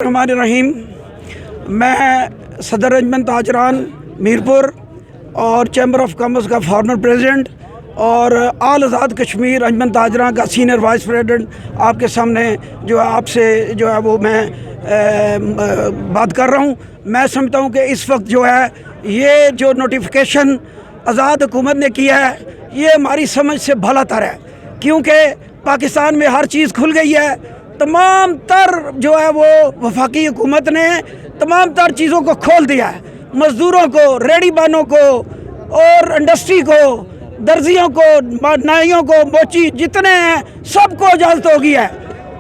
रहीम। मैं सदर अंजमन ताजरान मीरपुर और चैम्बर ऑफ कॉमर्स का फॉर्मर प्रेसिडेंट और आल आज़ाद कश्मीर अंजमन ताजरान का सीनियर वाइस प्रेसिडेंट आपके सामने जो है आपसे जो है वो मैं बात कर रहा हूँ। मैं समझता हूँ कि इस वक्त जो है ये जो नोटिफिकेशन आज़ाद हुकूमत ने किया है ये हमारी समझ से भला तर है, क्योंकि पाकिस्तान में हर चीज़ खुल गई है। तमाम तर जो है वो वफाकी हुकूमत ने तमाम तर चीज़ों को खोल दिया है। मज़दूरों को, रेडी बानों को और इंडस्ट्री को, दर्जियों को, नाइयों को, मोची जितने हैं सबको इजाज़त हो गई है।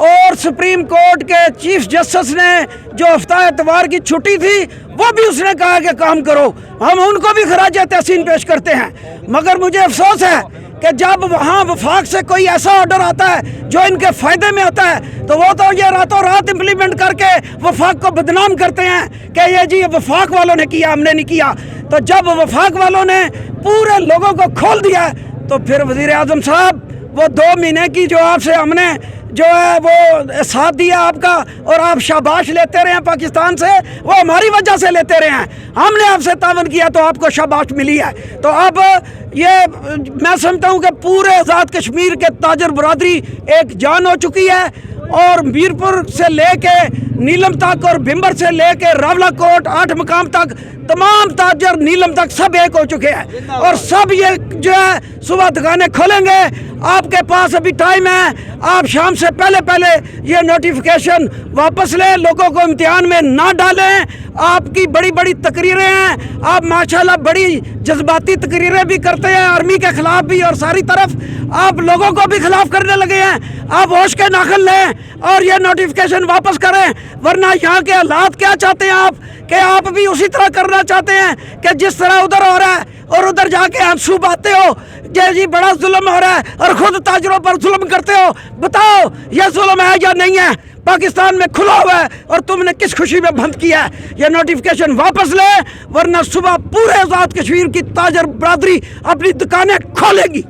और सुप्रीम कोर्ट के चीफ जस्टिस ने जो हफ्ता एतवार की छुट्टी थी वो भी उसने कहा कि काम करो। हम उनको भी खराज तहसीन पेश करते हैं, मगर मुझे अफसोस है कि जब वहाँ वफाक से कोई ऐसा ऑर्डर आता है जो इनके फ़ायदे में आता है तो वो तो ये रातों रात इम्प्लीमेंट करके वफाक को बदनाम करते हैं कि ये जी वफाक वालों ने किया, हमने नहीं किया। तो जब वफाक वालों ने पूरे लोगों को खोल दिया तो फिर वज़ीर आज़म साहब वो 2 महीने की जो आपसे हमने जो है वो साथ दिया आपका और आप शाबाश लेते रहे हैं पाकिस्तान से, वो हमारी वजह से लेते रहे हैं। हमने आपसे तावन किया तो आपको शाबाश मिली है। तो अब ये मैं समझता हूँ कि पूरे आज़ाद कश्मीर के ताजर बरादरी एक जान हो चुकी है और मीरपुर से लेके नीलम तक और भिम्बर से लेके रावला कोट 8 मकाम तक तमाम ताजर नीलम तक सब एक हो चुके हैं और सब ये जो है सुबह दुकानें खोलेंगे। आपके पास अभी टाइम है, आप शाम से पहले ये नोटिफिकेशन वापस लें, लोगों को इम्तिहान में ना डालें। आपकी बड़ी बड़ी तकरीरें हैं, आप माशाल्लाह बड़ी जज्बाती तकरीरें भी करते हैं आर्मी के ख़िलाफ़ भी और सारी तरफ आप लोगों को भी ख़िलाफ़ करने लगे हैं। आप होश के नाखन लें और ये नोटिफिकेशन वापस करें, वरना यहाँ के हालात क्या चाहते हैं आप कि आप भी उसी तरह करना चाहते हैं कि जिस तरह उधर हो रहा है और उधर जाके आंसू बहाते हो जी बड़ा जुल्म हो रहा है और खुद ताजरों पर जुल्म करते हो। बताओ ये जुल्म है या नहीं है? पाकिस्तान में खुला हुआ है और तुमने किस खुशी में बंद किया है? ये नोटिफिकेशन वापस ले, वरना सुबह पूरे आज़ाद कश्मीर की ताजर बरादरी अपनी दुकानें खोलेगी।